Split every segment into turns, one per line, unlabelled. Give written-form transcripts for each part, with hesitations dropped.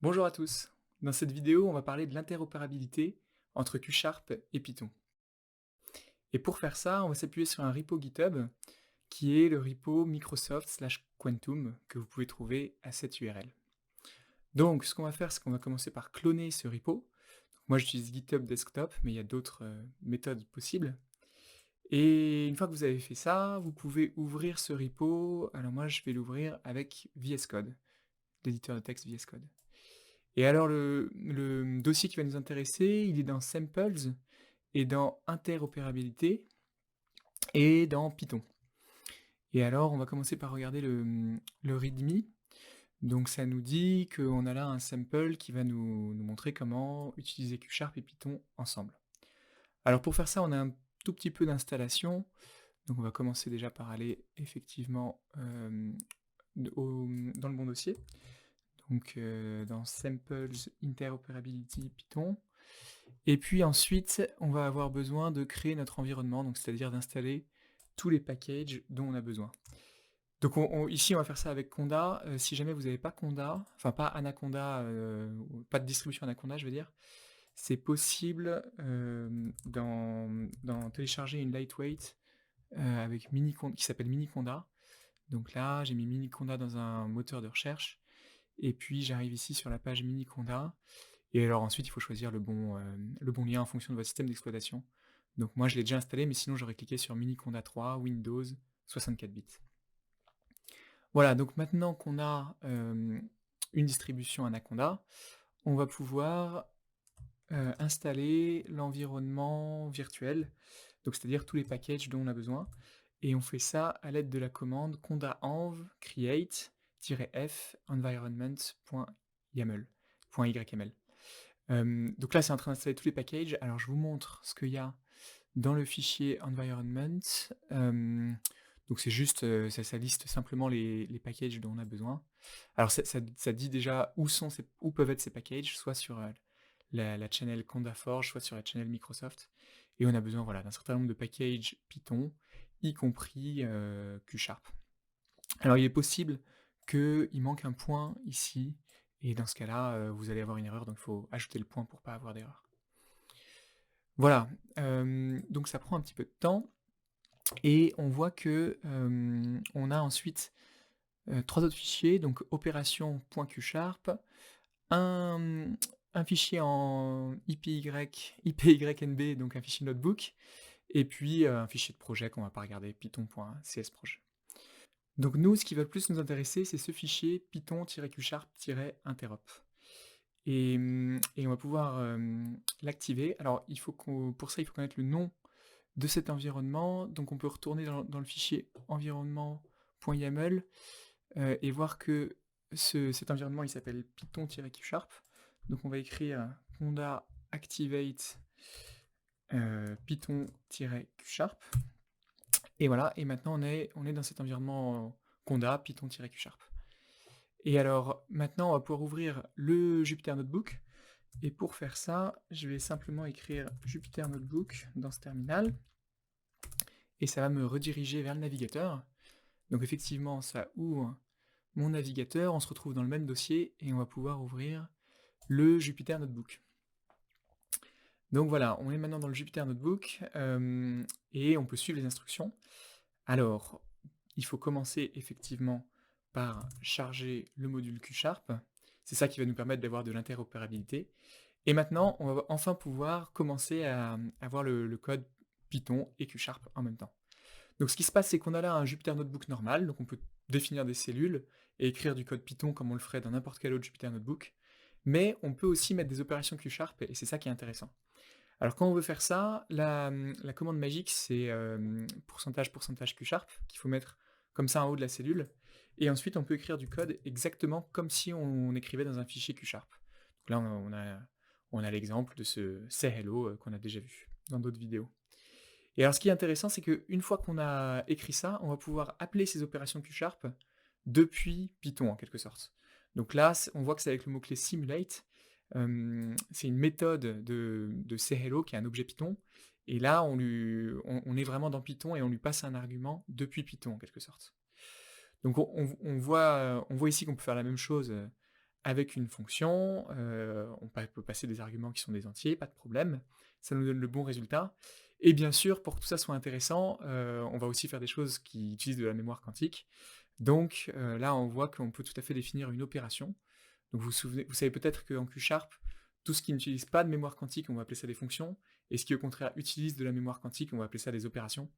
Bonjour à tous. Dans cette vidéo, on va parler de l'interopérabilité entre Q Sharp et Python. Et pour faire ça, on va s'appuyer sur un repo GitHub qui est le repo Microsoft/Quantum que vous pouvez trouver à cette URL. Donc, ce qu'on va faire, c'est qu'on va commencer par cloner ce repo. Donc, moi, j'utilise GitHub Desktop, mais il y a d'autres méthodes possibles. Et une fois que vous avez fait ça, vous pouvez ouvrir ce repo. Alors moi, je vais l'ouvrir avec VS Code, l'éditeur de texte VS Code. Et alors le dossier qui va nous intéresser, il est dans Samples et dans Interopérabilité et dans Python. Et alors on va commencer par regarder le README. Donc ça nous dit qu'on a là un sample qui va nous montrer comment utiliser Q Sharp et Python ensemble. Alors pour faire ça, on a un tout petit peu d'installation. Donc on va commencer déjà par aller effectivement dans le bon dossier. Donc dans Samples, Interoperability, Python. Et puis ensuite, on va avoir besoin de créer notre environnement, donc c'est-à-dire d'installer tous les packages dont on a besoin. Donc ici, on va faire ça avec Conda. Si jamais vous n'avez pas Conda, enfin pas Anaconda, pas de distribution Anaconda, je veux dire, c'est possible d'en télécharger une lightweight avec qui s'appelle Miniconda. Donc là, j'ai mis Miniconda dans un moteur de recherche. Et puis j'arrive ici sur la page Miniconda. Et alors ensuite, il faut choisir le bon lien en fonction de votre système d'exploitation. Donc moi, je l'ai déjà installé, mais sinon, j'aurais cliqué sur Miniconda 3, Windows, 64 bits. Voilà, donc maintenant qu'on a une distribution Anaconda, on va pouvoir installer l'environnement virtuel, donc c'est-à-dire tous les packages dont on a besoin. Et on fait ça à l'aide de la commande conda-env create-f environment.yml. Donc là, c'est en train d'installer tous les packages. Alors, je vous montre ce qu'il y a dans le fichier environment. Donc, c'est juste, ça liste simplement les packages dont on a besoin. Alors, ça dit déjà où peuvent être ces packages, soit sur la channel CondaForge, soit sur la channel Microsoft. Et on a besoin voilà, d'un certain nombre de packages Python, y compris Q Sharp. Alors, il est possible qu'il manque un point ici, et dans ce cas-là, vous allez avoir une erreur, donc il faut ajouter le point pour ne pas avoir d'erreur. Voilà, donc ça prend un petit peu de temps, et on voit que on a ensuite trois autres fichiers, donc opération.qsharp, un, un fichier en IPYNB, donc un fichier notebook, et puis un fichier de projet qu'on va pas regarder, python.csprojet. Donc nous, ce qui va le plus nous intéresser, c'est ce fichier python-qsharp-interop. Et on va pouvoir l'activer. Alors pour ça, il faut connaître le nom de cet environnement. Donc on peut retourner dans le fichier environnement.yaml et voir que cet environnement, il s'appelle python-qsharp. Donc on va écrire conda activate python-qsharp. Et voilà, et maintenant on est dans cet environnement conda python-qsharp. Et alors maintenant on va pouvoir ouvrir le Jupyter Notebook. Et pour faire ça, je vais simplement écrire Jupyter Notebook dans ce terminal. Et ça va me rediriger vers le navigateur. Donc effectivement, ça ouvre mon navigateur. On se retrouve dans le même dossier et on va pouvoir ouvrir le Jupyter Notebook. Donc voilà, on est maintenant dans le Jupyter Notebook et on peut suivre les instructions. Alors, il faut commencer effectivement par charger le module QSharp. C'est ça qui va nous permettre d'avoir de l'interopérabilité. Et maintenant, on va enfin pouvoir commencer à avoir le code Python et QSharp en même temps. Donc ce qui se passe, c'est qu'on a là un Jupyter Notebook normal, donc on peut définir des cellules et écrire du code Python comme on le ferait dans n'importe quel autre Jupyter Notebook, mais on peut aussi mettre des opérations QSharp, et c'est ça qui est intéressant. Alors quand on veut faire ça, la commande magique, c'est pourcentage QSharp, qu'il faut mettre comme ça en haut de la cellule, et ensuite on peut écrire du code exactement comme si on écrivait dans un fichier QSharp. Donc là, on a l'exemple de ce say hello qu'on a déjà vu dans d'autres vidéos. Et alors ce qui est intéressant, c'est qu'une fois qu'on a écrit ça, on va pouvoir appeler ces opérations QSharp depuis Python en quelque sorte. Donc là, on voit que c'est avec le mot-clé simulate. C'est une méthode de sayHello qui est un objet Python. Et là, on est vraiment dans Python et on lui passe un argument depuis Python en quelque sorte. Donc on voit ici qu'on peut faire la même chose avec une fonction, peut passer des arguments qui sont des entiers, pas de problème, ça nous donne le bon résultat et bien sûr, pour que tout ça soit intéressant, on va aussi faire des choses qui utilisent de la mémoire quantique. Donc là, on voit qu'on peut tout à fait définir une opération. Donc vous savez peut-être qu'en Q#, tout ce qui n'utilise pas de mémoire quantique, on va appeler ça des fonctions, et ce qui au contraire utilise de la mémoire quantique, on va appeler ça des opérations.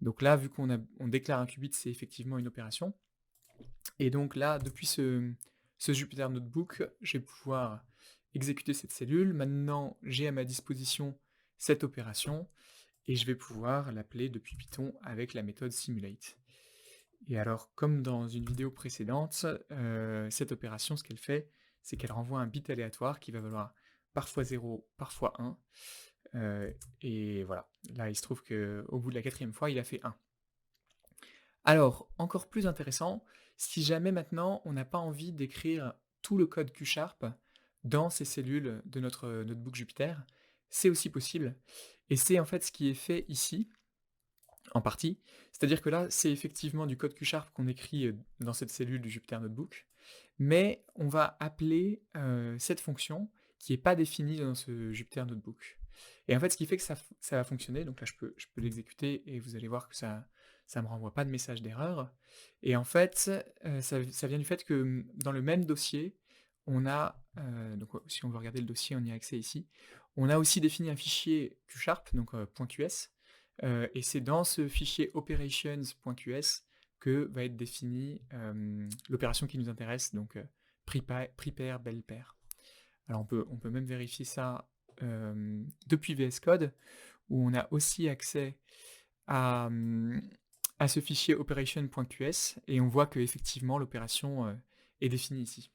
Donc là, vu on déclare un qubit, c'est effectivement une opération. Et donc là, depuis ce Jupyter Notebook, je vais pouvoir exécuter cette cellule. Maintenant, j'ai à ma disposition cette opération, et je vais pouvoir l'appeler depuis Python avec la méthode simulate. Et alors, comme dans une vidéo précédente, cette opération, ce qu'elle fait, c'est qu'elle renvoie un bit aléatoire qui va valoir parfois 0, parfois 1. Et voilà, là il se trouve qu'au bout de la 4e fois, il a fait 1. Alors, encore plus intéressant, si jamais maintenant on n'a pas envie d'écrire tout le code Q# dans ces cellules de notre notebook Jupyter, c'est aussi possible. Et c'est en fait ce qui est fait ici, en partie. C'est-à-dire que là, c'est effectivement du code Q# qu'on écrit dans cette cellule du Jupyter Notebook, mais on va appeler cette fonction qui n'est pas définie dans ce Jupyter Notebook. Et en fait, ce qui fait que ça va fonctionner, donc là je peux l'exécuter et vous allez voir que ça ne me renvoie pas de message d'erreur. Et en fait, ça vient du fait que dans le même dossier, on a, donc si on veut regarder le dossier, on y a accès ici, on a aussi défini un fichier Q#, donc .qs, et c'est dans ce fichier operations.qs que va être définie l'opération qui nous intéresse, donc prepare, belpair. Alors on peut même vérifier ça depuis VS Code, où on a aussi accès à, à ce fichier operation.qs, et on voit que effectivement l'opération est définie ici.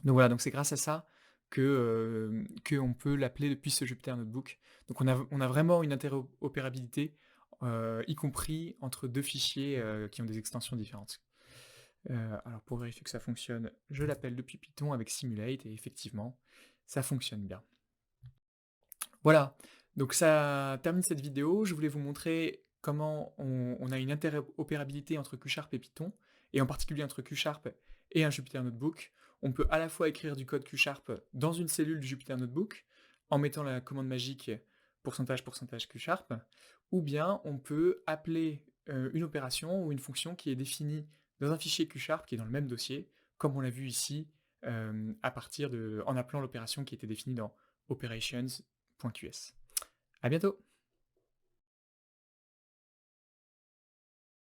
Donc voilà, donc c'est grâce à ça que on peut l'appeler depuis ce Jupyter Notebook. Donc on a vraiment une interopérabilité, y compris entre deux fichiers qui ont des extensions différentes. Alors pour vérifier que ça fonctionne, je l'appelle depuis Python avec Simulate, et effectivement, ça fonctionne bien. Voilà, donc ça termine cette vidéo. Je voulais vous montrer comment on a une interopérabilité entre Q# et Python, et en particulier entre Q# et un Jupyter Notebook. On peut à la fois écrire du code Q# dans une cellule du Jupyter Notebook, en mettant la commande magique pourcentage Q#, ou bien on peut appeler une opération ou une fonction qui est définie dans un fichier Q# qui est dans le même dossier, comme on l'a vu ici, en appelant l'opération qui était définie dans operations.qs. À bientôt!